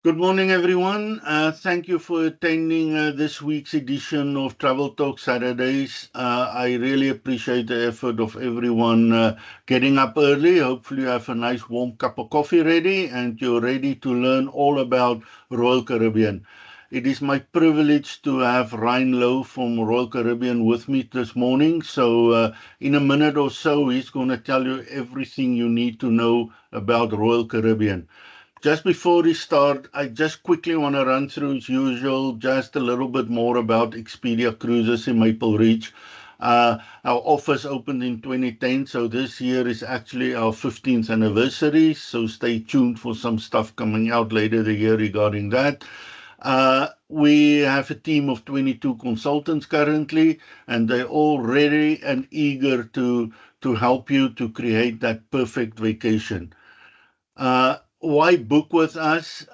Good morning, everyone. Thank you for attending this week's edition of Travel Talk Saturdays. I really appreciate the effort of everyone getting up early. Hopefully, you have a nice warm cup of coffee ready and you're ready to learn all about Royal Caribbean. It is my privilege to have Ryan Lowe from Royal Caribbean with me this morning. In a minute or so, he's going to tell you everything you need to know about Royal Caribbean. Just before we start, I just quickly want to run through, as usual, just a little bit more about Expedia Cruises in Maple Ridge. Our office opened in 2010, so this year is actually our 15th anniversary. So stay tuned for some stuff coming out later the year regarding that. We have a team of 22 consultants currently, and they're all ready and eager to help you to create that perfect vacation. Why book with us?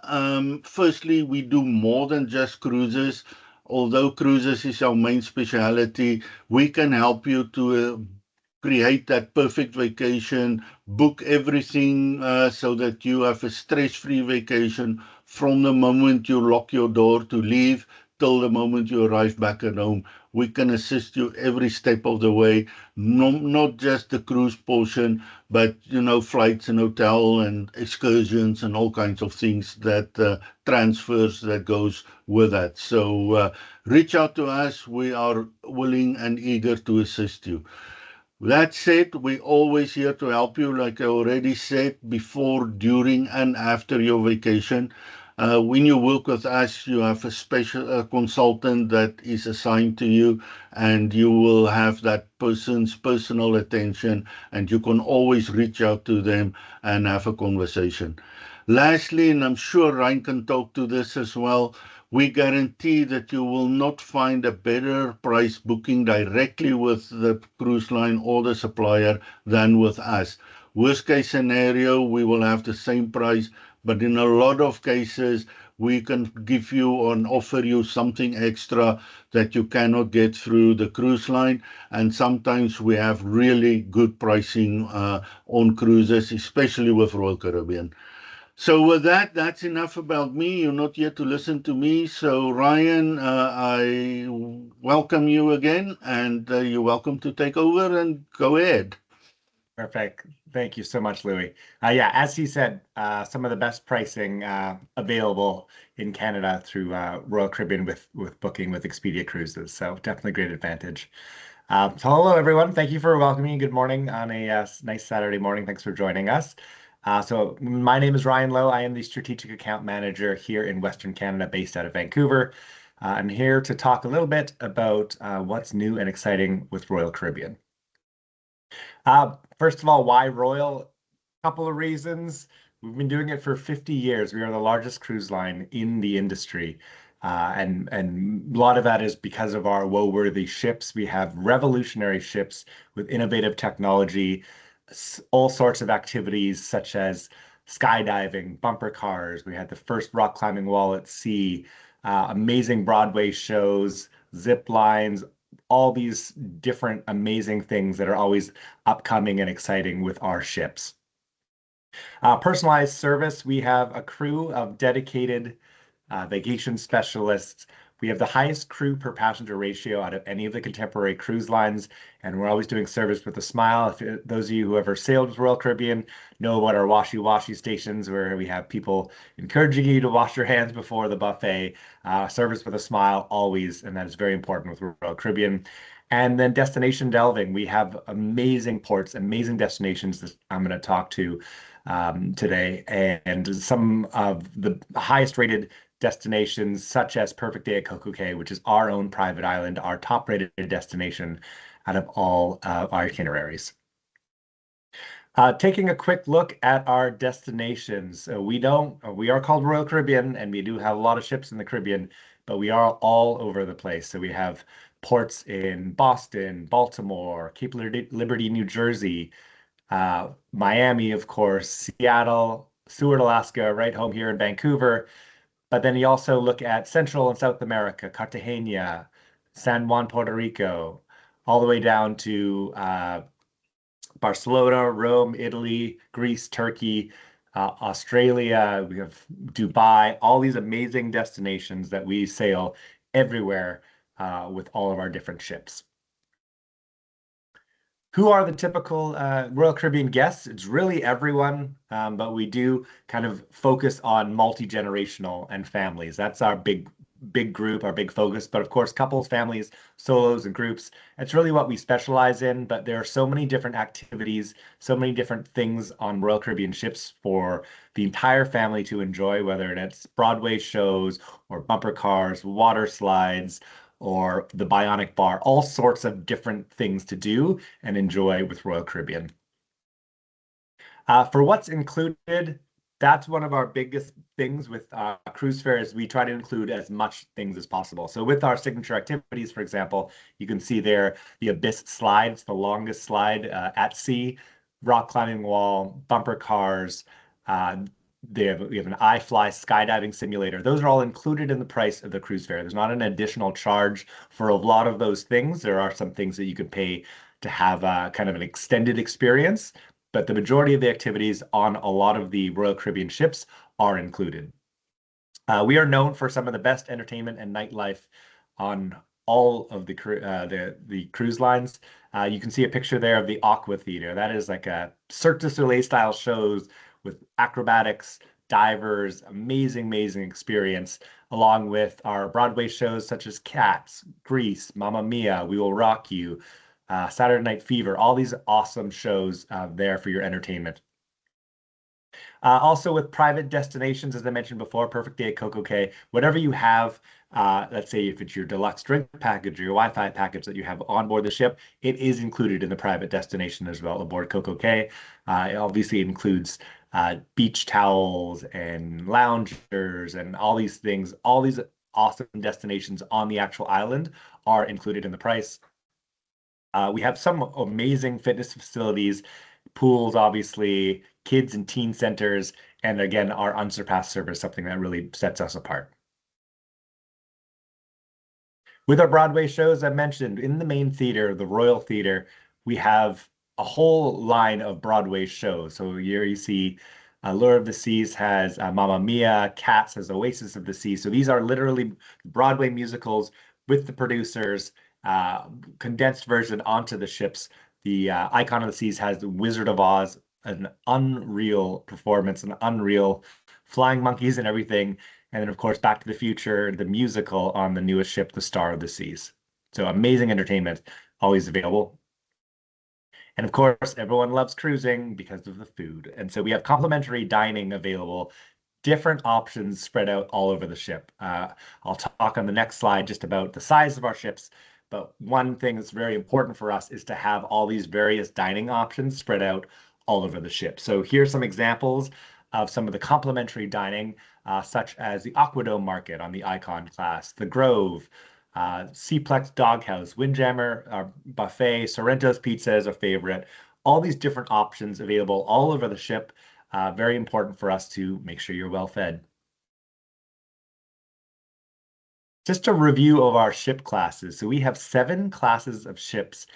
Firstly, we do more than just cruises. Although cruises is our main specialty, we can help you to create that perfect vacation, book everything so that you have a stress-free vacation from the moment you lock your door to leave till the moment you arrive back at home. We can assist you every step of the way, not just the cruise portion, but flights and hotel and excursions and all kinds of things that transfers that goes with that. Reach out to us. We are willing and eager to assist you. That said, we're always here to help you, like I already said, before, during, and after your vacation. When you work with us, you have a special consultant that is assigned to you, and you will have that person's personal attention, and you can always reach out to them and have a conversation. Lastly, and I'm sure Ryan can talk to this as well, we guarantee that you will not find a better price booking directly with the cruise line or the supplier than with us. Worst case scenario, we will have the same price, but in a lot of cases, we can give you and offer you something extra that you cannot get through the cruise line. And sometimes we have really good pricing on cruises, especially with Royal Caribbean. So with that, that's enough about me. You're not here to listen to me. So Ryan, I welcome you again, and you're welcome to take over and go ahead. Perfect. Thank you so much, Louis. Yeah, as he said, some of the best pricing available in Canada through Royal Caribbean with booking with Expedia Cruises. So definitely great advantage. So hello, everyone. Thank you for welcoming me. Good morning on a nice Saturday morning. Thanks for joining us. So my name is Ryan Lowe. I am the Strategic Account Manager here in Western Canada, based out of Vancouver. I'm here to talk a little bit about what's new and exciting with Royal Caribbean. First of all, why Royal? Couple of reasons. We've been doing it for 50 years. We are the largest cruise line in the industry. And a lot of that is because of our woe-worthy ships. We have revolutionary ships with innovative technology, all sorts of activities such as skydiving, bumper cars. We had the first rock climbing wall at sea, amazing Broadway shows, zip lines, all these different amazing things that are always upcoming and exciting with our ships. Personalized service, we have a crew of dedicated vacation specialists. We have the highest crew per passenger ratio out of any of the contemporary cruise lines, and we're always doing service with a smile. If those of you who ever sailed with Royal Caribbean know about our washy-washy stations, where we have people encouraging you to wash your hands before the buffet. Service with a smile always, and that is very important with Royal Caribbean. And then destination delving. We have amazing ports, amazing destinations that I'm going to talk to today, and some of the highest rated destinations, such as Perfect Day at Coco Cay, which is our own private island, our top rated destination out of all our itineraries. Taking a quick look at our destinations, we are called Royal Caribbean, and we do have a lot of ships in the Caribbean, but we are all over the place. So we have ports in Boston, Baltimore, Cape Liberty, New Jersey, Miami, of course, Seattle, Seward, Alaska, right home here in Vancouver. But then you also look at Central and South America, Cartagena, San Juan, Puerto Rico, all the way down to Barcelona, Rome, Italy, Greece, Turkey, Australia, we have Dubai, all these amazing destinations that we sail everywhere with all of our different ships. Who are the typical Royal Caribbean guests? It's really everyone, but we do kind of focus on multi-generational and families. That's our big group, our big focus. But of course, couples, families, solos, and groups. It's really what we specialize in. But there are so many different activities, so many different things on Royal Caribbean ships for the entire family to enjoy, whether it's Broadway shows or bumper cars, water slides, or the Bionic Bar, all sorts of different things to do and enjoy with Royal Caribbean. For what's included, that's one of our biggest things with cruise fares. We try to include as much things as possible. So with our signature activities, for example, you can see there the Abyss slide. It's the longest slide at sea, rock climbing wall, bumper cars. We have an iFly skydiving simulator. Those are all included in the price of the cruise fare. There's not an additional charge for a lot of those things. There are some things that you can pay to have kind of an extended experience, but the majority of the activities on a lot of the Royal Caribbean ships are included. We are known for some of the best entertainment and nightlife on all of the cruise lines. You can see a picture there of the Aqua Theater. That is like a Cirque du Soleil style shows with acrobatics, divers, amazing experience, along with our Broadway shows such as Cats, Grease, Mamma Mia, We Will Rock You, Saturday Night Fever, all these awesome shows there for your entertainment. Also with private destinations, as I mentioned before, Perfect Day at Coco Cay, whatever you have, let's say if it's your deluxe drink package or your Wi-Fi package that you have on board the ship, it is included in the private destination as well aboard Coco Cay. It obviously includes beach towels and loungers and all these things, all these awesome destinations on the actual island are included in the price. We have some amazing fitness facilities, pools, obviously, kids and teen centers, and again, our unsurpassed service, something that really sets us apart. With our Broadway shows, I mentioned in the main theater, the Royal Theater, we have a whole line of Broadway shows. So here you see Allure of the Seas has Mamma Mia, Cats has Oasis of the Sea. So these are literally Broadway musicals with the producers, condensed version onto the ships. The Icon of the Seas has the Wizard of Oz, an unreal performance, an unreal flying monkeys and everything. And then, of course, Back to the Future, the musical on the newest ship, the Star of the Seas. So amazing entertainment, always available. And of course, everyone loves cruising because of the food. And so we have complimentary dining available, different options spread out all over the ship. I'll talk on the next slide just about the size of our ships. But one thing that's very important for us is to have all these various dining options spread out all over the ship. So here's some examples of some of the complimentary dining, such as the Aquadome Market on the Icon class, the Grove, Seaplex Doghouse, Windjammer Buffet, Sorrento's Pizza is a favorite. All these different options available all over the ship. Very important for us to make sure you're well fed. Just a review of our ship classes. So we have 7 classes of ships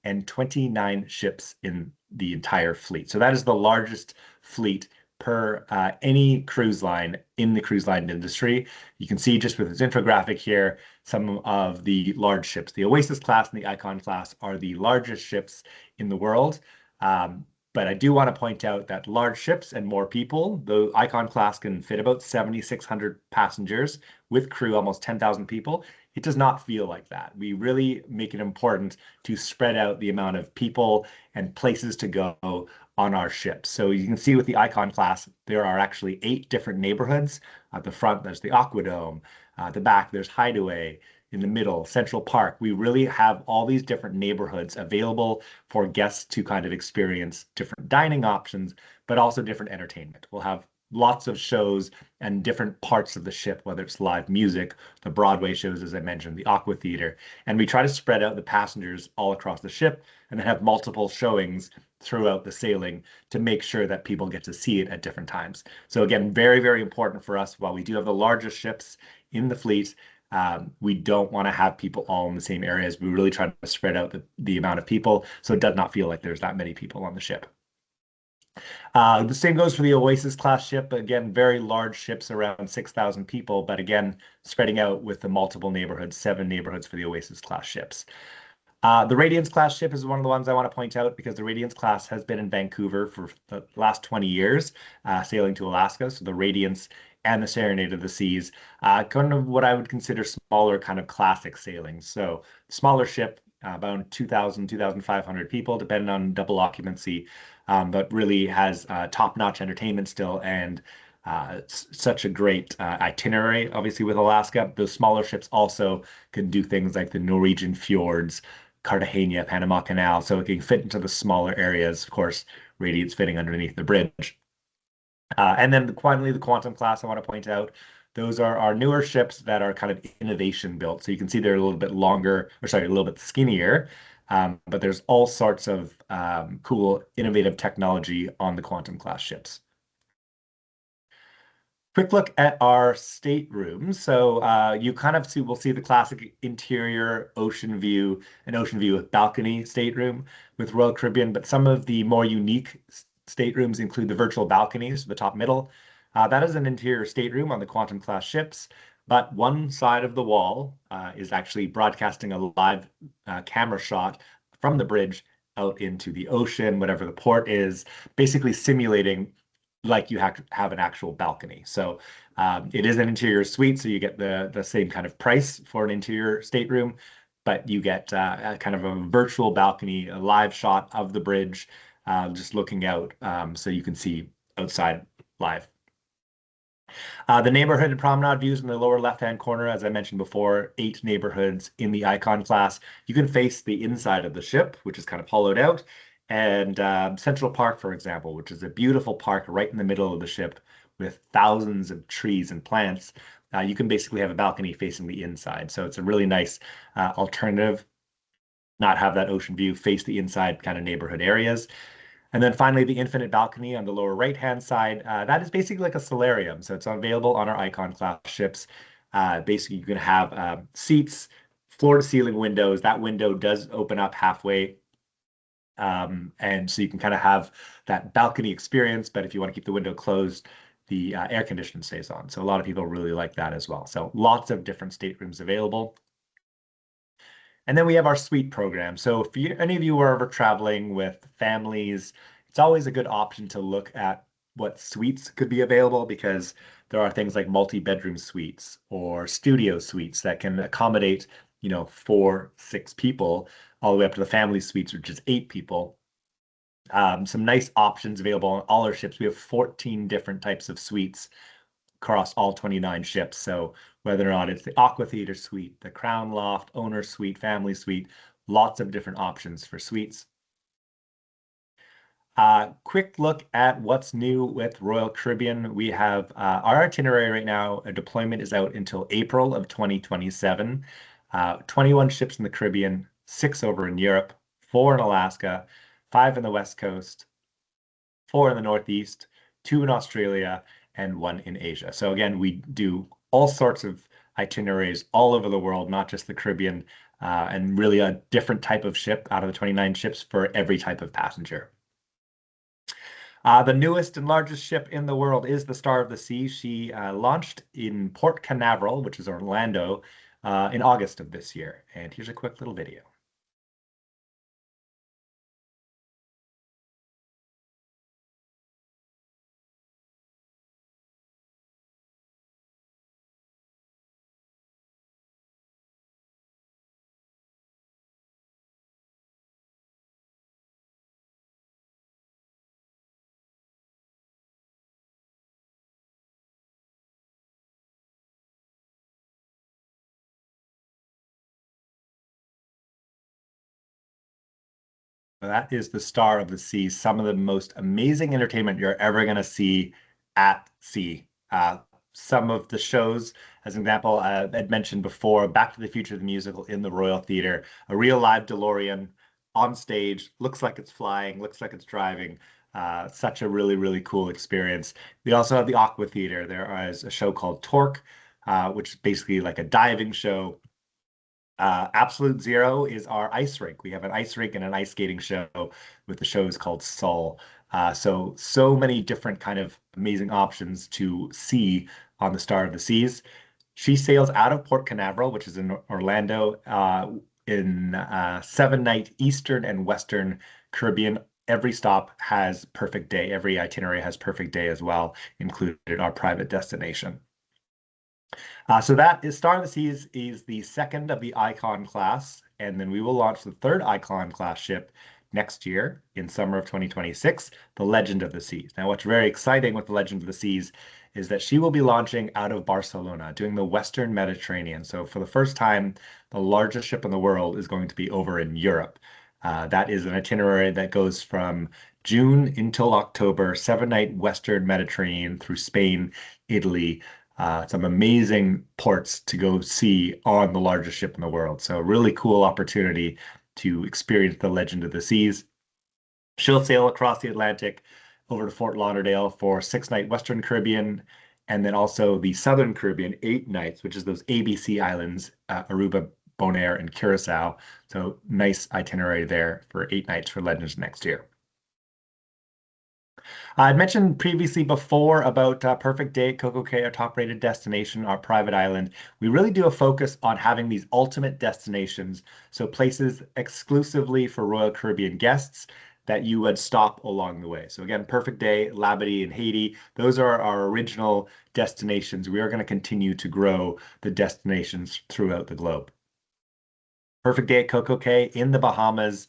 and 29 ships in the entire fleet. So that is the largest fleet per any cruise line in the cruise line industry. You can see just with this infographic here, some of the large ships. The Oasis class and the Icon class are the largest ships in the world. But I do want to point out that large ships and more people, the Icon class can fit about 7,600 passengers with crew, almost 10,000 people. It does not feel like that. We really make it important to spread out the amount of people and places to go on our ship. So you can see with the Icon class, there are actually 8 different neighborhoods. At the front, there's the Aquadome. At the back, there's Hideaway. In the middle, Central Park. We really have all these different neighborhoods available for guests to kind of experience different dining options, but also different entertainment. We'll have lots of shows and different parts of the ship, whether it's live music, the Broadway shows, as I mentioned, the Aqua Theater. And we try to spread out the passengers all across the ship and then have multiple showings throughout the sailing to make sure that people get to see it at different times. So again, very important for us. While we do have the largest ships in the fleet, we don't want to have people all in the same areas. We really try to spread out the amount of people so it does not feel like there's that many people on the ship. The same goes for the Oasis class ship. Again, very large ships, around 6,000 people, but again, spreading out with the multiple neighborhoods, 7 neighborhoods for the Oasis class ships. The Radiance class ship is one of the ones I want to point out because the Radiance class has been in Vancouver for the last 20 years, sailing to Alaska. So the Radiance and the Serenade of the Seas, kind of what I would consider smaller kind of classic sailing. So smaller ship, about 2,000, 2,500 people, depending on double occupancy, but really has top-notch entertainment still and such a great itinerary, obviously, with Alaska. Those smaller ships also can do things like the Norwegian fjords, Cartagena, Panama Canal, so it can fit into the smaller areas. Of course, Radiance fitting underneath the bridge. And then finally, the Quantum class, I want to point out, those are our newer ships that are kind of innovation built. So you can see they're a little bit longer, or sorry, a little bit skinnier, but there's all sorts of cool, innovative technology on the Quantum class ships. Quick look at our staterooms. So you kind of will see the classic interior ocean view, an ocean view with balcony stateroom with Royal Caribbean, but some of the more unique staterooms include the virtual balconies, the top middle. That is an interior stateroom on the Quantum class ships, but one side of the wall is actually broadcasting a live camera shot from the bridge out into the ocean, whatever the port is, basically simulating like you have an actual balcony. So it is an interior suite, so you get the same kind of price for an interior stateroom, but you get a kind of a virtual balcony, a live shot of the bridge, just looking out, so you can see outside live. The neighborhood and promenade views in the lower left-hand corner, as I mentioned before, 8 neighborhoods in the Icon class. You can face the inside of the ship, which is kind of hollowed out, and Central Park, for example, which is a beautiful park right in the middle of the ship with thousands of trees and plants. You can basically have a balcony facing the inside. So it's a really nice alternative, not have that ocean view, face the inside kind of neighborhood areas. And then finally, the infinite balcony on the lower right-hand side, that is basically like a solarium. So it's available on our Icon class ships. Basically, you can have seats, floor-to-ceiling windows. That window does open up halfway. And so you can kind of have that balcony experience, but if you want to keep the window closed, the air conditioning stays on. So a lot of people really like that as well. So lots of different staterooms available. And then we have our suite program. So if any of you are ever traveling with families, it's always a good option to look at what suites could be available because there are things like multi-bedroom suites or studio suites that can accommodate, 4, 6 people, all the way up to the family suites, which is 8 people. Some nice options available on all our ships. We have 14 different types of suites across all 29 ships. So whether or not it's the Aqua Theater suite, the Crown Loft, Owner suite, Family suite, lots of different options for suites. Quick look at what's new with Royal Caribbean. We have our itinerary right now. A deployment is out until April of 2027. 21 ships in the Caribbean, 6 over in Europe, 4 in Alaska, 5 in the West Coast, 4 in the Northeast, 2 in Australia, and 1 in Asia. So again, we do all sorts of itineraries all over the world, not just the Caribbean, and really a different type of ship out of the 29 ships for every type of passenger. The newest and largest ship in the world is the Star of the Sea. She launched in Port Canaveral, which is Orlando, in August of this year. And here's a quick little video. That is the Star of the Sea. Some of the most amazing entertainment you're ever going to see at sea. Some of the shows, as an example, I'd mentioned before, Back to the Future, the musical in the Royal Theater, a real live DeLorean on stage, looks like it's flying, looks like it's driving. Such a really, really cool experience. We also have the Aqua Theater. There is a show called Torque, which is basically like a diving show. Absolute Zero is our ice rink. We have an ice rink and an ice skating show with the shows called Sol. So many different kind of amazing options to see on the Star of the Seas. She sails out of Port Canaveral, which is in Orlando, in 7 night Eastern and Western Caribbean. Every stop has perfect day. Every itinerary has perfect day as well, included our private destination. So that is Star of the Seas is the second of the Icon class, and then we will launch the third Icon class ship next year in summer of 2026, the Legend of the Seas. Now, what's very exciting with the Legend of the Seas is that she will be launching out of Barcelona, doing the Western Mediterranean. So for the first time, the largest ship in the world is going to be over in Europe. That is an itinerary that goes from June until October, 7 night Western Mediterranean through Spain, Italy, some amazing ports to go see on the largest ship in the world. So, really cool opportunity to experience the Legend of the Seas. She'll sail across the Atlantic over to Fort Lauderdale for 6 night Western Caribbean, and then also the Southern Caribbean, 8 nights, which is those ABC islands, Aruba, Bonaire, and Curacao. So, nice itinerary there for 8 nights for Legends next year. I'd mentioned previously before about Perfect Day at Coco Cay, our top-rated destination, our private island. We really do a focus on having these ultimate destinations, so places exclusively for Royal Caribbean guests that you would stop along the way. So again, Perfect Day, Labadee, and Haiti, those are our original destinations. We are going to continue to grow the destinations throughout the globe. Perfect Day at Coco Cay in the Bahamas,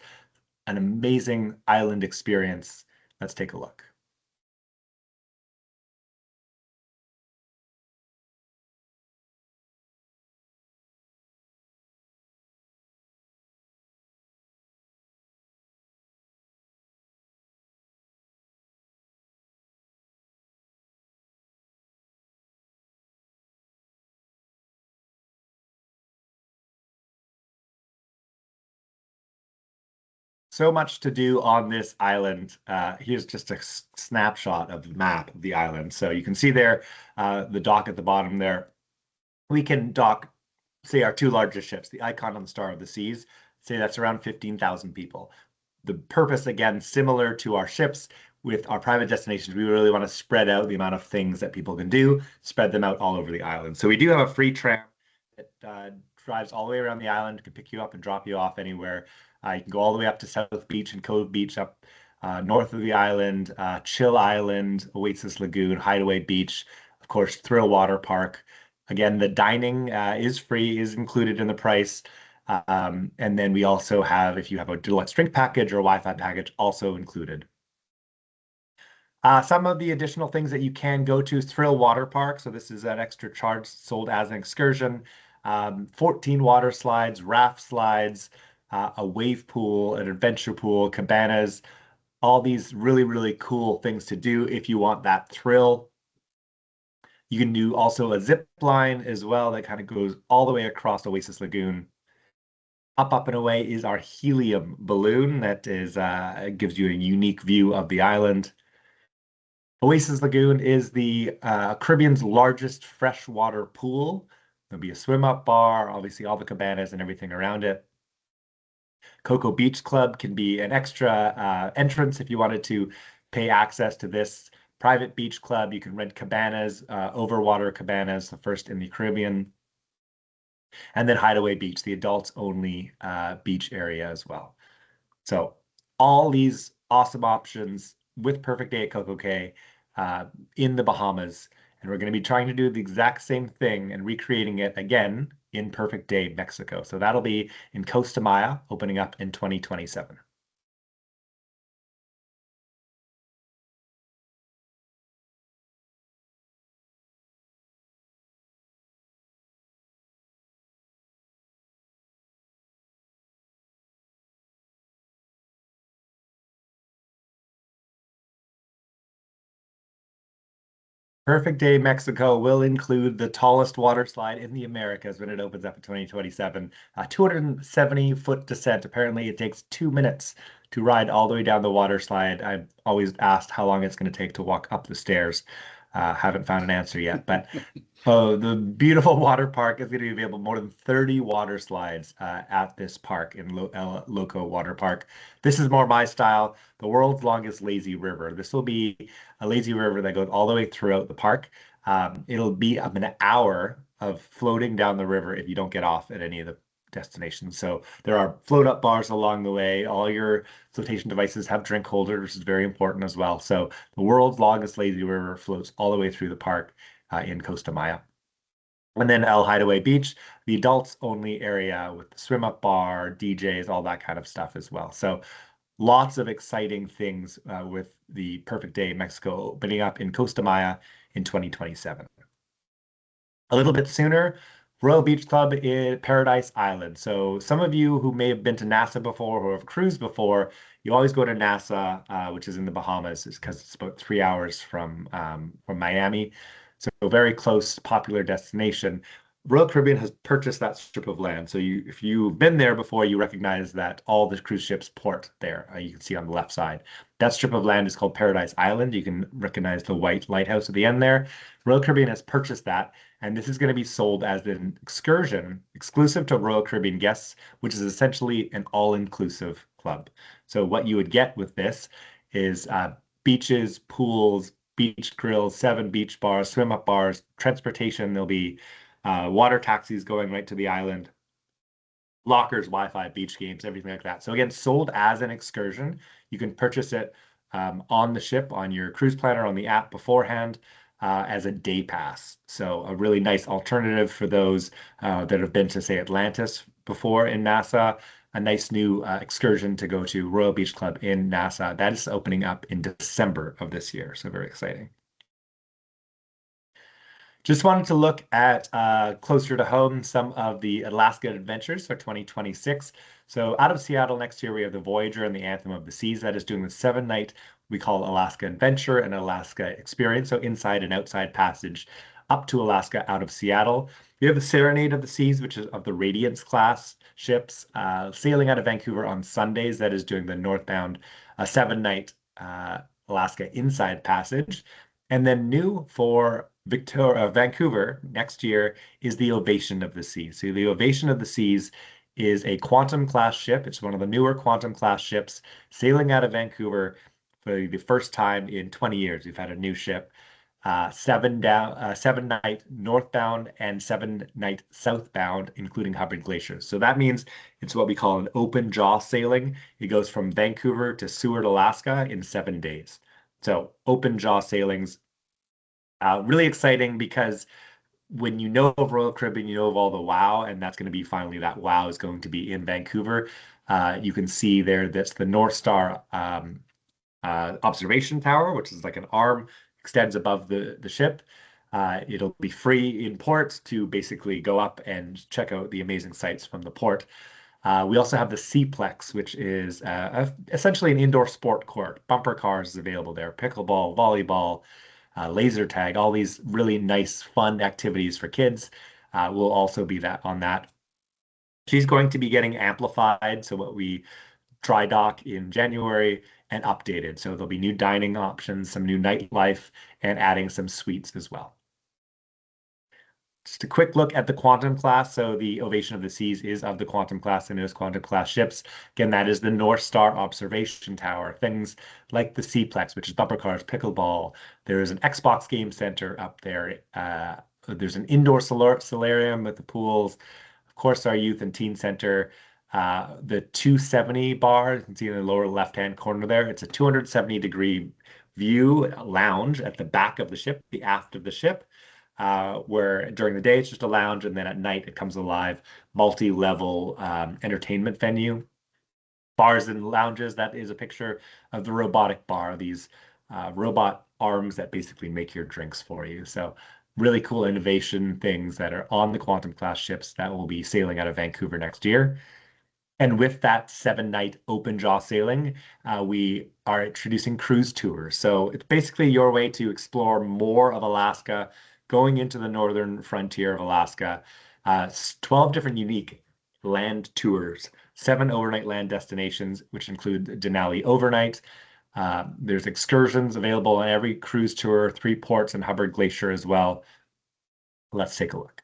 an amazing island experience. Let's take a look. So much to do on this island. Here's just a snapshot of the map of the island. So you can see there the dock at the bottom there. We can dock, say, our two largest ships, the Icon and the Star of the Seas. Say that's around 15,000 people. The purpose, again, similar to our ships, with our private destinations, we really want to spread out the amount of things that people can do, spread them out all over the island. So we do have a free tram that drives all the way around the island, can pick you up and drop you off anywhere. You can go all the way up to South Beach and Cove Beach, up north of the island, Chill Island, Oasis Lagoon, Hideaway Beach, of course, Thrill Water Park. Again, the dining is free, is included in the price. And then we also have, if you have a deluxe drink package or a Wi-Fi package, also included. Some of the additional things that you can go to is Thrill Water Park. So this is an extra charge sold as an excursion. 14 water slides, raft slides, a wave pool, an adventure pool, cabanas, all these really, really cool things to do if you want that thrill. You can do also a zip line as well that kind of goes all the way across Oasis Lagoon. Up and away is our helium balloon that is gives you a unique view of the island. Oasis Lagoon is the Caribbean's largest freshwater pool. There'll be a swim up bar, obviously all the cabanas and everything around it. Cocoa Beach Club can be an extra entrance if you wanted to pay access to this private beach club. You can rent cabanas, overwater cabanas, the first in the Caribbean. And then Hideaway Beach, the adults only beach area as well. So all these awesome options with Perfect Day at Coco Cay in the Bahamas. And we're going to be trying to do the exact same thing and recreating it again in Perfect Day, Mexico. So that'll be in Costa Maya, opening up in 2027. Perfect Day Mexico will include the tallest water slide in the Americas when it opens up in 2027. A 270-foot descent. Apparently, it takes 2 minutes to ride all the way down the water slide. I've always asked how long it's going to take to walk up the stairs. Haven't found an answer yet, but oh, the beautiful water park is going to be available. More than 30 water slides at this park in Loco Water Park. This is more my style. The world's longest lazy river. This will be a lazy river that goes all the way throughout the park. It'll be up an hour of floating down the river if you don't get off at any of the destinations. So there are float up bars along the way. All your flotation devices have drink holders, which is very important as well. So the world's longest lazy river floats all the way through the park in Costa Maya. And then El Hideaway Beach, the adults only area with the swim up bar, DJs, all that kind of stuff as well. So lots of exciting things with the Perfect Day Mexico opening up in Costa Maya in 2027. A little bit sooner, Royal Beach Club in Paradise Island. So some of you who may have been to NASA before or have cruised before, you always go to NASA, which is in the Bahamas, because it's about 3 hours from Miami. So a very close, popular destination. Royal Caribbean has purchased that strip of land. So if you've been there before, you recognize that all the cruise ships port there. You can see on the left side. That strip of land is called Paradise Island. You can recognize the white lighthouse at the end there. Royal Caribbean has purchased that, and this is going to be sold as an excursion exclusive to Royal Caribbean guests, which is essentially an all-inclusive club. So what you would get with this is beaches, pools, beach grills, 7 beach bars, swim up bars, transportation. There'll be water taxis going right to the island, lockers, Wi-Fi, beach games, everything like that. So again, sold as an excursion. You can purchase it on the ship, on your cruise planner, on the app beforehand as a day pass. So a really nice alternative for those that have been to, say, Atlantis before in NASA. A nice new excursion to go to Royal Beach Club in NASA. That is opening up in December of this year. So very exciting. Just wanted to look at closer to home some of the Alaska adventures for 2026. So out of Seattle next year, we have the Voyager and the Anthem of the Seas that is doing the 7-night we call Alaska Adventure and Alaska Experience. So inside and outside passage up to Alaska out of Seattle. We have the Serenade of the Seas, which is of the Radiance class ships, sailing out of Vancouver on Sundays. That is doing the northbound 7-night Alaska inside passage. And then new for Vancouver next year is the Ovation of the Seas. So the Ovation of the Seas is a Quantum class ship. It's one of the newer Quantum class ships sailing out of Vancouver for the first time in 20 years. We've had a new ship. 7-night northbound and 7-night southbound, including Hubbard Glacier. So that means it's what we call an open jaw sailing. It goes from Vancouver to Seward, Alaska in 7 days. So open jaw sailings, really exciting because when you know of Royal Caribbean, you know of all the wow, and that's going to be finally that wow is going to be in Vancouver. You can see there that's the North Star observation tower, which is like an arm extends above the ship. It'll be free in port to basically go up and check out the amazing sights from the port. We also have the Seaplex, which is essentially an indoor sport court. Bumper cars is available there, pickleball, volleyball, laser tag, all these really nice, fun activities for kids will also be on that. She's going to be getting amplified. So what we dry dock in January and updated. So there'll be new dining options, some new nightlife, and adding some suites as well. Just a quick look at the Quantum class. So the Ovation of the Seas is of the Quantum class and those Quantum class ships. Again, that is the North Star observation tower. Things like the Seaplex, which is bumper cars, pickleball. There is an Xbox game center up there. There's an indoor solarium with the pools. Of course, our youth and teen center. The 270 bar, you can see in the lower left-hand corner there. It's a 270-degree view lounge at the back of the ship, the aft of the ship. Where during the day it's just a lounge, and then at night it comes alive, multi-level entertainment venue. Bars and lounges, that is a picture of the robotic bar, these robot arms that basically make your drinks for you. So really cool innovation things that are on the Quantum class ships that will be sailing out of Vancouver next year. And with that 7-night open jaw sailing, we are introducing cruise tours. So it's basically your way to explore more of Alaska, going into the northern frontier of Alaska. 12 different unique land tours 7 overnight land destinations, which include Denali overnight. There's excursions available on every cruise tour, 3 ports and Hubbard Glacier as well. Let's take a look.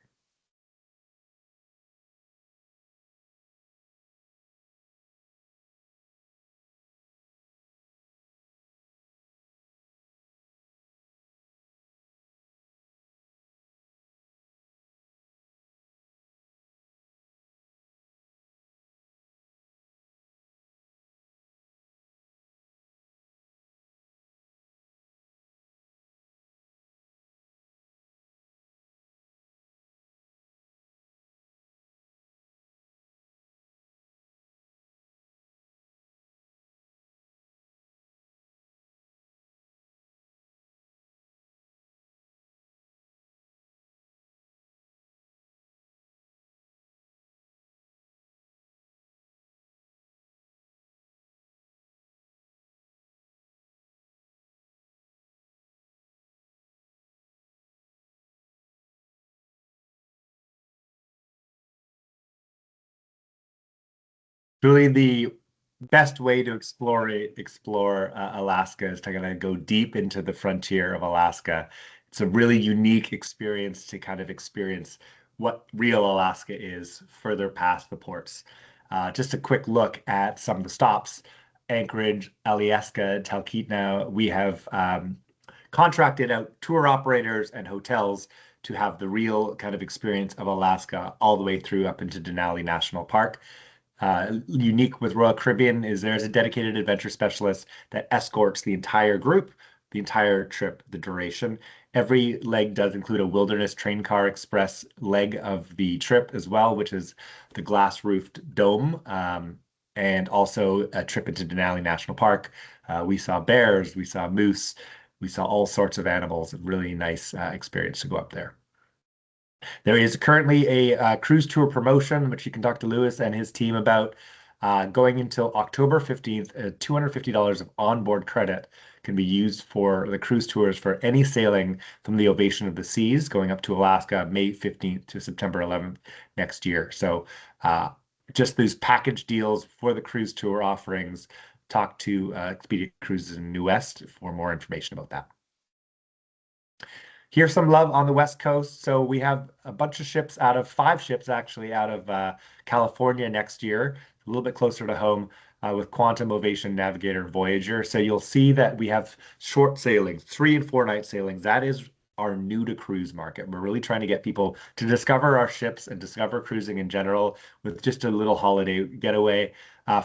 Really, the best way to explore Alaska is to kind of go deep into the frontier of Alaska. It's a really unique experience to kind of experience what real Alaska is further past the ports. Just a quick look at some of the stops. Anchorage, Alyeska, Talkeetna. We have contracted out tour operators and hotels to have the real kind of experience of Alaska all the way through up into Denali National Park. Unique with Royal Caribbean is there's a dedicated adventure specialist that escorts the entire group, the entire trip, the duration. Every leg does include a Wilderness Train Car Express leg of the trip as well, which is the glass-roofed dome, and also a trip into Denali National Park. We saw bears, we saw moose, we saw all sorts of animals. Really nice experience to go up there. There is currently a cruise tour promotion, which you can talk to Lewis and his team about. Going until October 15th, $250 of onboard credit can be used for the cruise tours for any sailing from the Ovation of the Seas going up to Alaska, May 15th to September 11th next year. So just these package deals for the cruise tour offerings. Talk to Expedia Cruises in New West for more information about that. Here's some love on the West Coast. So we have a bunch of ships out of 5 ships actually out of California next year, a little bit closer to home with Quantum, Ovation, Navigator, Voyager. So you'll see that we have short sailings, 3 and 4 night sailings. That is our new to cruise market. We're really trying to get people to discover our ships and discover cruising in general with just a little holiday getaway.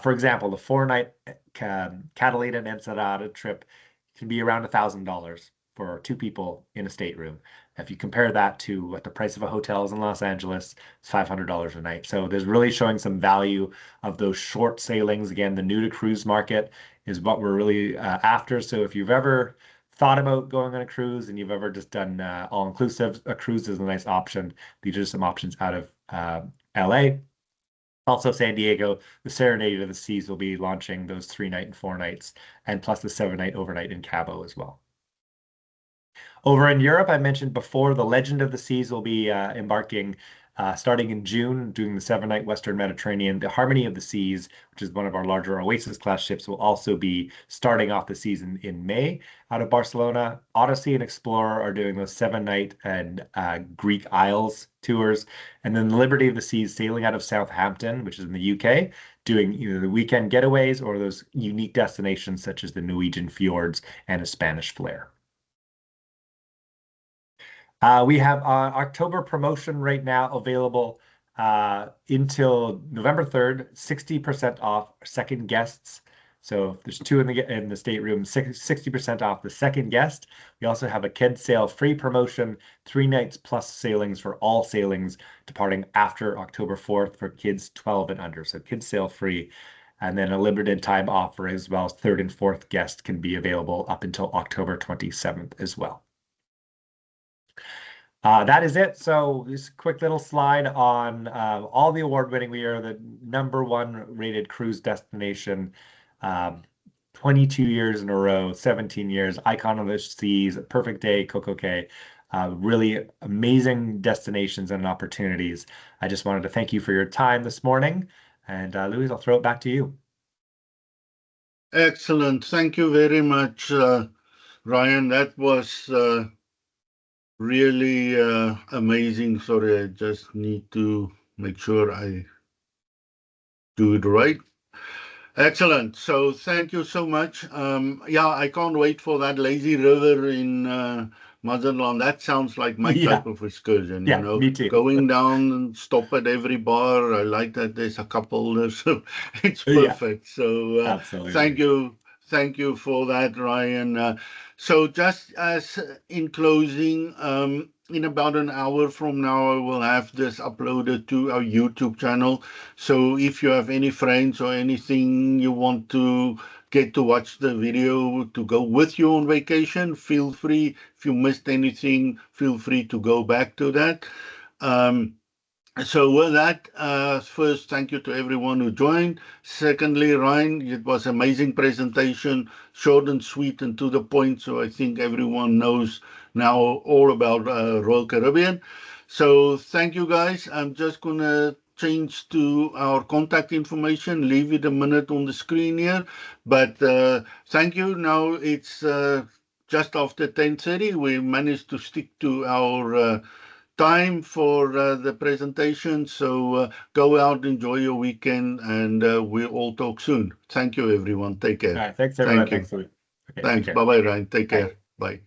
For example, the 4 night Catalina and Ensenada trip can be around $1,000 for 2 people in a stateroom. If you compare that to what the price of a hotel is in Los Angeles, it's $500 a night. So there's really showing some value of those short sailings. Again, the new to cruise market is what we're really after. So if you've ever thought about going on a cruise and you've ever just done all-inclusive, a cruise is a nice option. These are some options out of LA. Also, San Diego, the Serenade of the Seas will be launching those 3 night and 4 nights, and plus the 7 night overnight in Cabo as well. Over in Europe, I mentioned before, the Legend of the Seas will be embarking starting in June, doing the 7 night Western Mediterranean. The Harmony of the Seas, which is one of our larger Oasis-class ships, will also be starting off the season in May out of Barcelona. Odyssey and Explorer are doing those 7 night and Greek Isles tours. And then the Liberty of the Seas sailing out of Southampton, which is in the UK, doing either the weekend getaways or those unique destinations such as the Norwegian fjords and a Spanish flair. We have October promotion right now available until November 3rd, 60% off second guests. So if there's 2 in the stateroom, 60% off the second guest. We also have a kids sail free promotion, 3 nights plus sailings for all sailings departing after October 4th for kids 12 and under. So kids sail free. And then a limited time offer as well as 3rd and 4th guest can be available up until October 27th as well. That is it. So just a quick little slide on all the award winning. We are the #1 rated cruise destination, 22 years in a row, 17 years, Icon of the Seas, Perfect Day, Coco Cay. Really amazing destinations and opportunities. I just wanted to thank you for your time this morning. And Louis, I'll throw it back to you. Excellent. Thank you very much, Ryan. That was really amazing. Sorry, I just need to make sure I do it right. Excellent. So thank you so much. Yeah, I can't wait for that lazy river in Motherland. That sounds like my Yeah, type of excursion, yeah, me too. going down and stop at every bar. I like that there's a couple there, so it's Yeah, perfect. So thank absolutely. you. Thank you for that, Ryan. So just as in closing, in about an hour from now, I will have this uploaded to our YouTube channel. So if you have any friends or anything you want to get to watch the video to go with you on vacation, feel free. If you missed anything, feel free to go back to that. Um, so with that, first, thank you to everyone who joined. Secondly, Ryan, it was amazing presentation, short and sweet and to the point. So I think everyone knows now all about Royal Caribbean. So thank you, guys. I'm just gonna change to our contact information. Leave it a minute on the screen here, but thank you. Now it's just after 10:30. We managed to stick to our time for the presentation. So go out, enjoy your weekend, and we'll all talk soon. Thank you, everyone. Take All care. right, thanks everyone. Thank you. Thanks, Louis. Okay, take Thanks. care. Bye bye, Ryan. Take Bye. care. Bye.